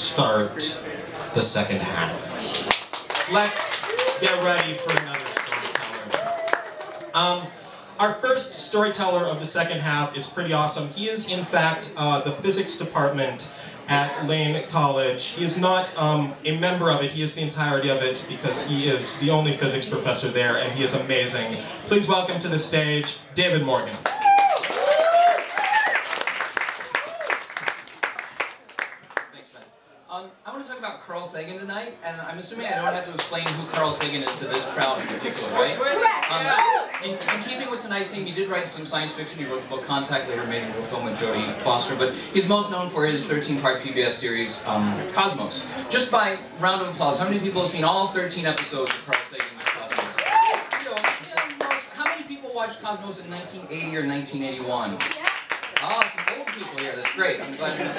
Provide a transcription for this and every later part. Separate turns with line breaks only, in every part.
start the second half. Let's get ready for another storyteller. Our first storyteller of the second half is pretty awesome. He is, in fact, the physics department at Lane College. He is not a member of it, he is the entirety of it because he is the only physics professor there and he is amazing. Please welcome to the stage, David Morgan.
I want to talk about Carl Sagan tonight, and I'm assuming I don't have to explain who Carl Sagan is to this crowd in particular, right? In keeping with tonight's theme, he did write some science fiction. He wrote the book Contact, later made into a film with Jodie Foster, but he's most known for his 13-part PBS series, Cosmos. Just by round of applause, how many people have seen all 13 episodes of Carl Sagan's Cosmos? How many people watched Cosmos in 1980 or 1981? Oh, some old people here, that's great. I'm glad you're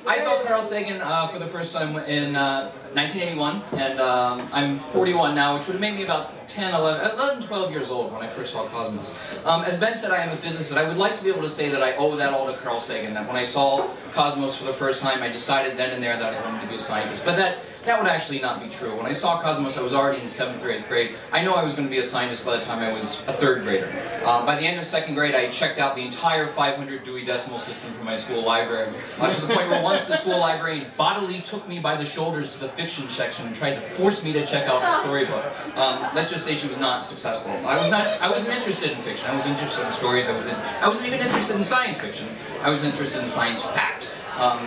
I saw Carl Sagan for the first time in 1981, and I'm 41 now, which would have made me about 11, 12 years old when I first saw Cosmos. As Ben said, I am a physicist. I would like to be able to say that I owe that all to Carl Sagan, that when I saw Cosmos for the first time, I decided then and there that I wanted to be a scientist. But that would actually not be true. When I saw Cosmos, I was already in 7th or 8th grade. I know I was going to be a scientist by the time I was a 3rd grader. By the end of 2nd grade, I had checked out the entire 500 Dewey Decimal System from my school library, to the point where once the school librarian bodily took me by the shoulders to the fiction section and tried to force me to check out the storybook. Let's just say she was not successful. I wasn't interested in fiction. I was interested in stories. I wasn't even interested in science fiction. I was interested in science fact.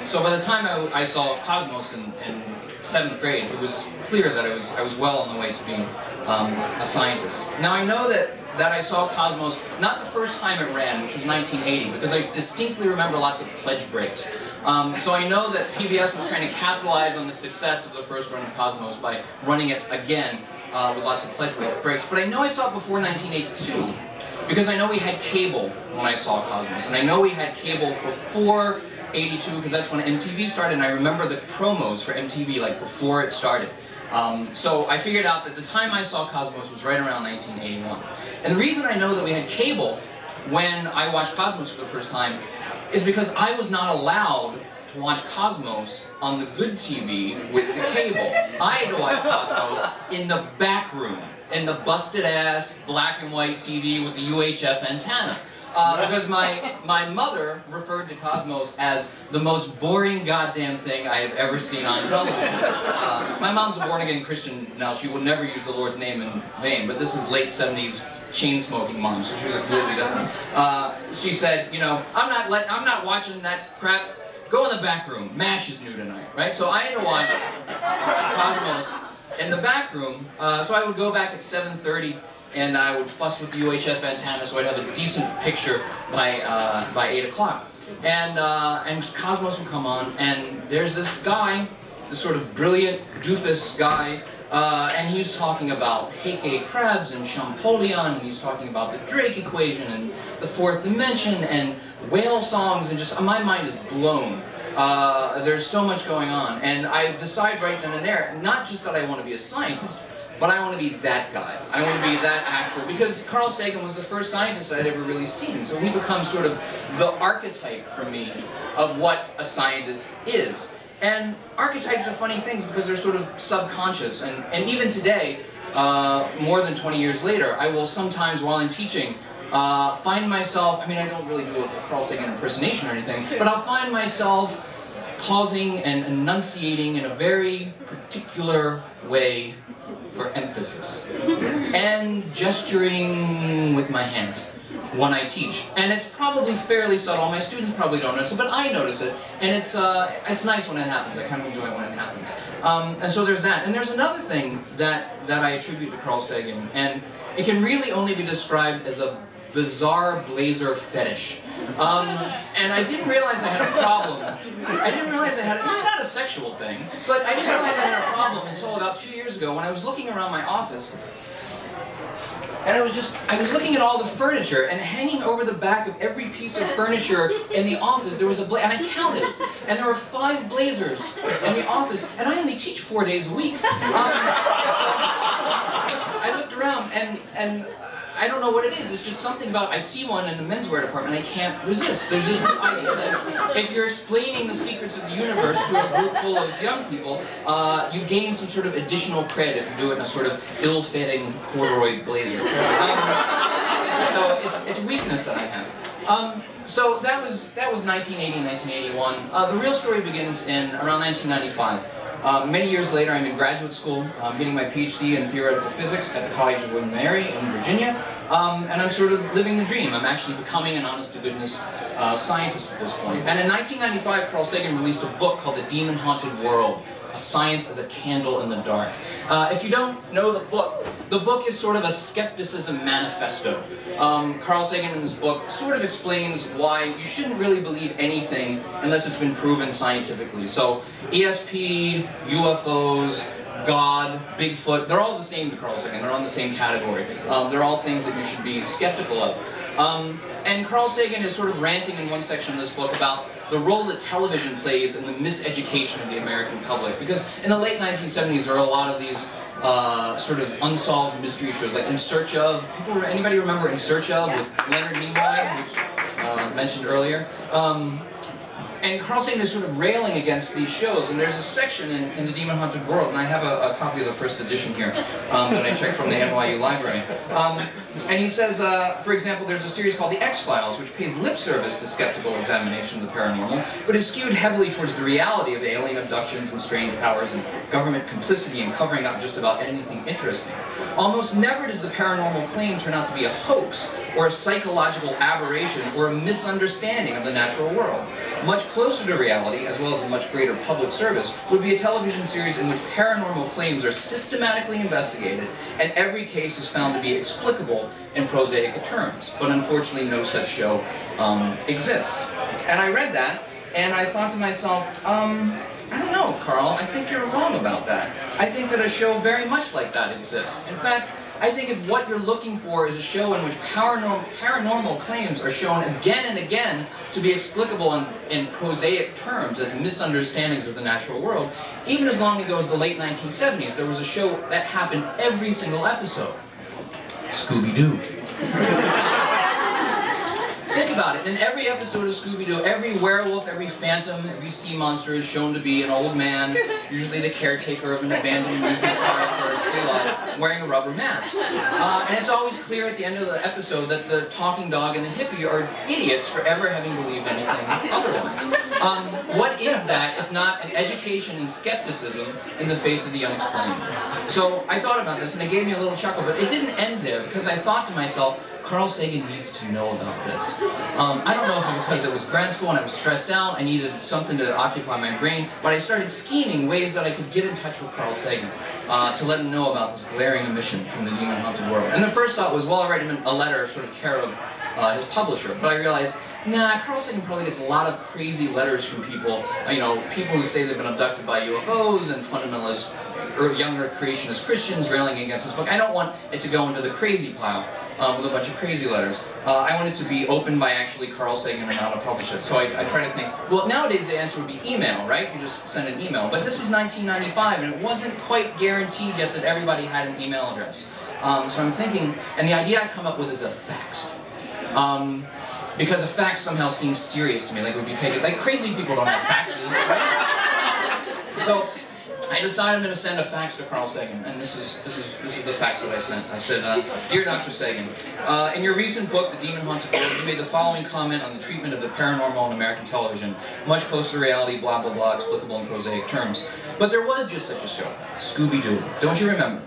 So by the time I saw Cosmos in 7th grade, it was clear that I was well on the way to being a scientist. Now I know that I saw Cosmos not the first time it ran, which was 1980, because I distinctly remember lots of pledge breaks. So I know that PBS was trying to capitalize on the success of the first run of Cosmos by running it again with lots of pledge breaks. But I know I saw it before 1982, because I know we had cable when I saw Cosmos, and I know we had cable before 82, because that's when MTV started, and I remember the promos for MTV, like, before it started. So I figured out that the time I saw Cosmos was right around 1981. And the reason I know that we had cable when I watched Cosmos for the first time is because I was not allowed to watch Cosmos on the good TV with the cable. I had to watch Cosmos in the back room, in the busted-ass black and white TV with the UHF antenna. Because my mother referred to Cosmos as the most boring goddamn thing I have ever seen on television. My mom's a born-again Christian now. She would never use the Lord's name in vain, but this is late 70s chain-smoking mom, so she was completely different. She said, you know, I'm not watching that crap. Go in the back room. MASH is new tonight, right? So I had to watch Cosmos in the back room. So I would go back at 7:30. And I would fuss with the UHF antenna so I'd have a decent picture by 8 o'clock. And Cosmos would come on, and there's this guy, this sort of brilliant doofus guy, and he's talking about Heike crabs and Champollion, and he's talking about the Drake equation and the 4th dimension and whale songs, and just, my mind is blown. There's so much going on, and I decide right then and there, not just that I want to be a scientist, but I want to be that guy. I want to be that actual, because Carl Sagan was the first scientist I'd ever really seen, so he becomes sort of the archetype for me of what a scientist is. And archetypes are funny things because they're sort of subconscious, and even today, more than 20 years later, I will sometimes, while I'm teaching, find myself, I mean, I don't really do a Carl Sagan impersonation or anything, but I'll find myself pausing and enunciating in a very particular way for emphasis, and gesturing with my hands when I teach. And it's probably fairly subtle. My students probably don't notice it, but I notice it, and it's nice when it happens. I kind of enjoy it when it happens. And so there's that. And there's another thing that I attribute to Carl Sagan, and it can really only be described as a bizarre blazer fetish. And I didn't realize I had a problem. I didn't realize I had, it's not a sexual thing, but I didn't realize I had a problem until about 2 years ago when I was looking around my office. And I was looking at all the furniture, and hanging over the back of every piece of furniture in the office, there was a blazer, and I counted, and there were 5 blazers in the office, and I only teach 4 days a week. I looked around, and I don't know what it is. It's just something about, I see one in the menswear department, I can't resist. There's just this idea that if you're explaining the secrets of the universe to a group full of young people, you gain some sort of additional cred if you do it in a sort of ill-fitting corduroy blazer. So it's a weakness that I have. So that was 1980, 1981. The real story begins in around 1995. Many years later, I'm in graduate school, getting my PhD in theoretical physics at the College of William & Mary in Virginia, and I'm sort of living the dream. I'm actually becoming an honest-to-goodness scientist at this point. And in 1995, Carl Sagan released a book called The Demon-Haunted World, A Science as a Candle in the Dark. If you don't know the book is sort of a skepticism manifesto. Carl Sagan in this book sort of explains why you shouldn't really believe anything unless it's been proven scientifically. So ESP, UFOs, God, Bigfoot, they're all the same to Carl Sagan. They're on the same category. They're all things that you should be skeptical of. And Carl Sagan is sort of ranting in one section of this book about the role that television plays in the miseducation of the American public. Because in the late 1970s, there are a lot of these sort of unsolved mystery shows, like In Search Of. Anybody remember In Search Of with Leonard Nimoy, which mentioned earlier? And Carl Sagan is sort of railing against these shows, and there's a section in The Demon-Haunted World, and I have a copy of the first edition here that I checked from the NYU library. And he says, for example, there's a series called The X-Files, which pays lip service to skeptical examination of the paranormal, but is skewed heavily towards the reality of alien abductions and strange powers and government complicity in covering up just about anything interesting. Almost never does the paranormal claim turn out to be a hoax, or a psychological aberration, or a misunderstanding of the natural world. Much closer to reality, as well as a much greater public service, would be a television series in which paranormal claims are systematically investigated, and every case is found to be explicable in prosaic terms. But unfortunately, no such show exists. And I read that, and I thought to myself, I don't know, Carl, I think you're wrong about that. I think that a show very much like that exists. In fact, I think if what you're looking for is a show in which paranormal claims are shown again and again to be explicable in prosaic terms as misunderstandings of the natural world, even as long ago as the late 1970s, there was a show that happened every single episode. Scooby-Doo. Think about it. In every episode of Scooby-Doo, every werewolf, every phantom, every sea monster is shown to be an old man, usually the caretaker of an abandoned amusement park or a still life, wearing a rubber mask. And it's always clear at the end of the episode that the talking dog and the hippie are idiots for ever having believed anything otherwise. What is that if not an education in skepticism in the face of the unexplained? So I thought about this and it gave me a little chuckle, but it didn't end there because I thought to myself, Carl Sagan needs to know about this. I don't know if it was because it was grad school and I was stressed out, I needed something to occupy my brain, but I started scheming ways that I could get in touch with Carl Sagan to let him know about this glaring omission from The Demon-Haunted World. And the first thought was, well, I'll write him a letter sort of care of his publisher, but I realized, nah, Carl Sagan probably gets a lot of crazy letters from people, people who say they've been abducted by UFOs and fundamentalist or younger creationist Christians railing against his book. I don't want it to go into the crazy pile with a bunch of crazy letters. I want it to be opened by actually Carl Sagan and how to publish it. So I try to think, well, nowadays the answer would be email, right? You just send an email. But this was 1995 and it wasn't quite guaranteed yet that everybody had an email address. So I'm thinking, and the idea I come up with is a fax. Because a fax somehow seems serious to me, like it would be taken, like crazy people don't have faxes, right? So I decided I'm going to send a fax to Carl Sagan, and this is the fax that I sent. I said, Dear Dr. Sagan, in your recent book, The Demon-Haunted World, you made the following comment on the treatment of the paranormal on American television. Much closer to reality, blah, blah, blah, explicable in prosaic terms. But there was just such a show, Scooby-Doo. Don't you remember?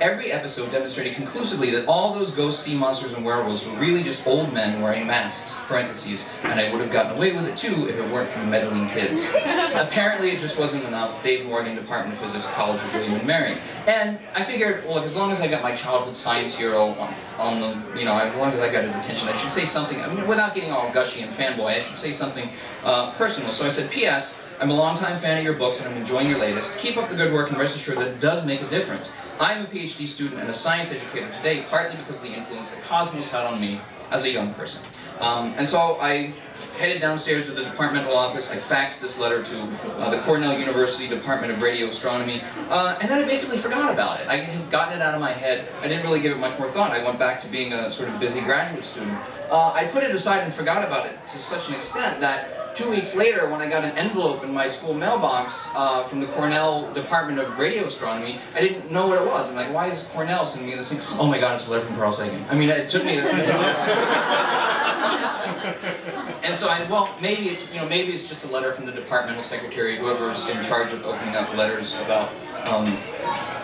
Every episode demonstrated conclusively that all those ghost sea monsters and werewolves were really just old men wearing masks, parentheses, and I would have gotten away with it too if it weren't for the meddling kids. Apparently it just wasn't enough. Dave Morgan, Department of Physics, College of William & Mary. And I figured, well, as long as I got my childhood science hero on the, as long as I got his attention, I should say something, without getting all gushy and fanboy, I should say something personal. So I said, P.S., I'm a longtime fan of your books and I'm enjoying your latest. Keep up the good work and rest assured that it does make a difference. I'm a PhD student and a science educator today, partly because of the influence that Cosmos had on me as a young person. And so I headed downstairs to the departmental office. I faxed this letter to the Cornell University Department of Radio Astronomy, and then I basically forgot about it. I had gotten it out of my head. I didn't really give it much more thought. I went back to being a sort of busy graduate student. I put it aside and forgot about it to such an extent that 2 weeks later, when I got an envelope in my school mailbox from the Cornell Department of Radio Astronomy, I didn't know what it was. I'm like, why is Cornell sending me this thing? Oh my God, it's a letter from Carl Sagan. I mean, it took me. And so well, maybe it's maybe it's just a letter from the departmental secretary, whoever's in charge of opening up letters about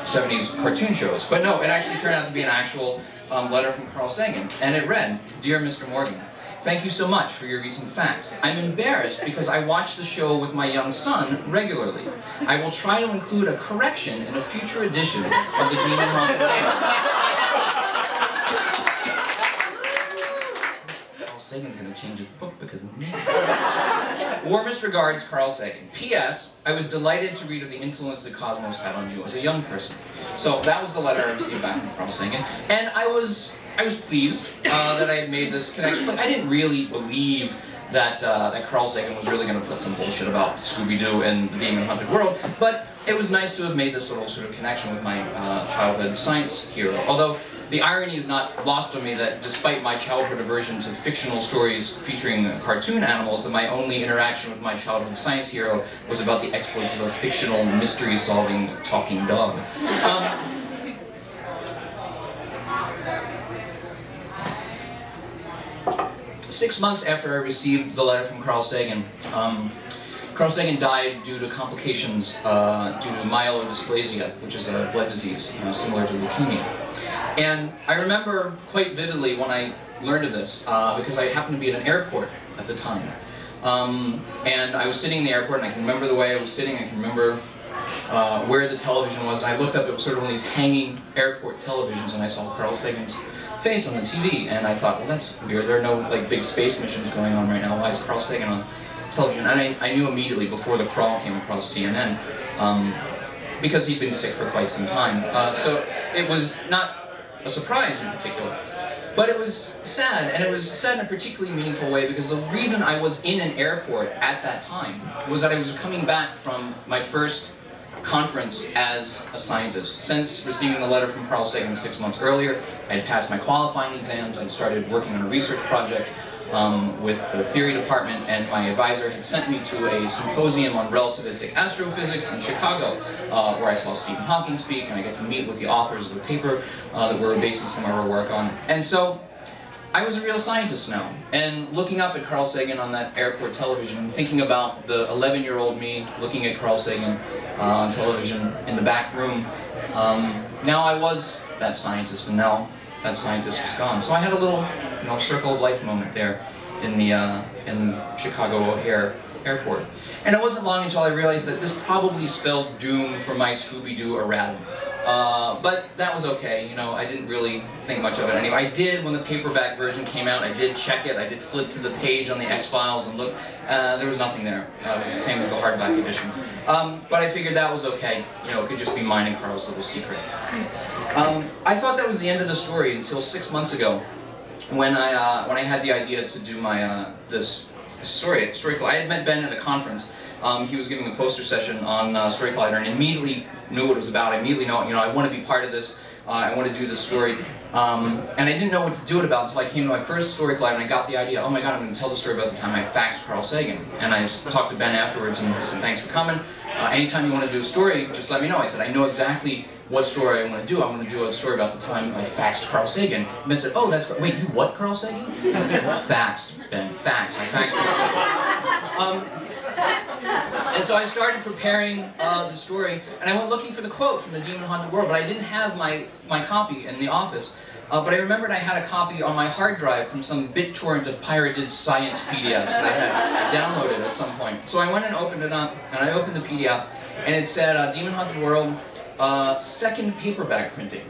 70s cartoon shows. But no, it actually turned out to be an actual letter from Carl Sagan, and it read, "Dear Mr. Morgan, thank you so much for your recent facts. I'm embarrassed because I watch the show with my young son regularly. I will try to include a correction in a future edition of the Demon Haunted Land." Sagan's going to change his book because of me. Warmest regards, Carl Sagan. P.S. I was delighted to read of the influence the cosmos had on you as a young person. So that was the letter I received back from Carl Sagan, and I was pleased that I had made this connection. Like, I didn't really believe that that Carl Sagan was really going to put some bullshit about Scooby-Doo and the Demon Haunted World, but it was nice to have made this little sort of connection with my childhood science hero. Although the irony is not lost on me that despite my childhood aversion to fictional stories featuring cartoon animals, that my only interaction with my childhood science hero was about the exploits of a fictional mystery-solving talking dog. 6 months after I received the letter from Carl Sagan, Carl Sagan died due to complications due to myelodysplasia, which is a blood disease similar to leukemia. And I remember quite vividly when I learned of this, because I happened to be at an airport at the time. And I was sitting in the airport, and I can remember the way I was sitting, I can remember where the television was, and I looked up, it was sort of one of these hanging airport televisions, and I saw Carl Sagan's face on the TV, and I thought, well, that's weird, there are no like big space missions going on right now, why is Carl Sagan on television? And I knew immediately before the crawl came across CNN, because he'd been sick for quite some time. So it was not a surprise in particular. But it was sad, and it was sad in a particularly meaningful way because the reason I was in an airport at that time was that I was coming back from my first conference as a scientist. Since receiving the letter from Carl Sagan 6 months earlier, I had passed my qualifying exams, I'd started working on a research project with the theory department, and my advisor had sent me to a symposium on relativistic astrophysics in Chicago, where I saw Stephen Hawking speak, and I got to meet with the authors of the paper that we were basing some of our work on. And so I was a real scientist now, and looking up at Carl Sagan on that airport television, and thinking about the 11-year-old me looking at Carl Sagan on television in the back room, now I was that scientist, and now that scientist was gone. So I had a little, circle of life moment there in the Chicago O'Hare Airport. And it wasn't long until I realized that this probably spelled doom for my Scooby-Doo erratum. But that was okay, I didn't really think much of it anyway. I did, when the paperback version came out, I did check it, I did flip to the page on the X-Files and look, there was nothing there. It was the same as the hardback edition. But I figured that was okay, it could just be mine and Carl's little secret. I thought that was the end of the story until 6 months ago, when I had the idea to do my, this story at StoryCollider. I had met Ben at a conference. He was giving a poster session on StoryCollider, and immediately knew what it was about. I immediately know, I want to be part of this. I want to do this story. And I didn't know what to do it about until I came to my first StoryCollider, and I got the idea, oh my god, I'm going to tell the story about the time I faxed Carl Sagan. And I talked to Ben afterwards, and he said, thanks for coming. Anytime you want to do a story, just let me know. I said, I know exactly what story I want to do. I want to do a story about the time I faxed Carl Sagan. And Ben said, oh, that's great. Wait, you what, Carl Sagan? Faxed, Ben. Faxed. I faxed Carl Sagan. And so I started preparing the story, and I went looking for the quote from the Demon Haunted World, but I didn't have my copy in the office. But I remembered I had a copy on my hard drive from some BitTorrent of pirated science PDFs that I had downloaded at some point. So I went and opened it up, and I opened the PDF, and it said, Demon Haunted World, second paperback printing.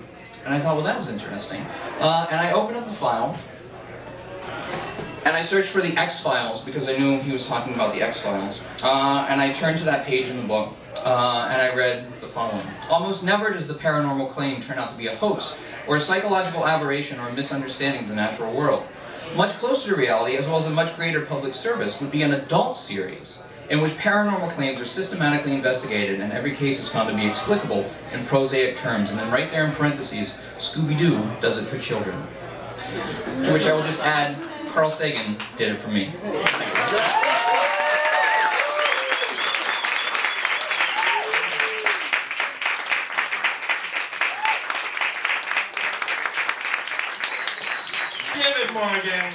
And I thought, well, that was interesting. And I opened up the file, and I searched for the X-Files, because I knew he was talking about the X-Files. And I turned to that page in the book, and I read the following. Almost never does the paranormal claim turn out to be a hoax, or a psychological aberration or a misunderstanding of the natural world. Much closer to reality, as well as a much greater public service, would be an adult series in which paranormal claims are systematically investigated and every case is found to be explicable in prosaic terms. And then right there in parentheses, Scooby-Doo does it for children. To which I will just add, Carl Sagan did it for me.
David Morgan.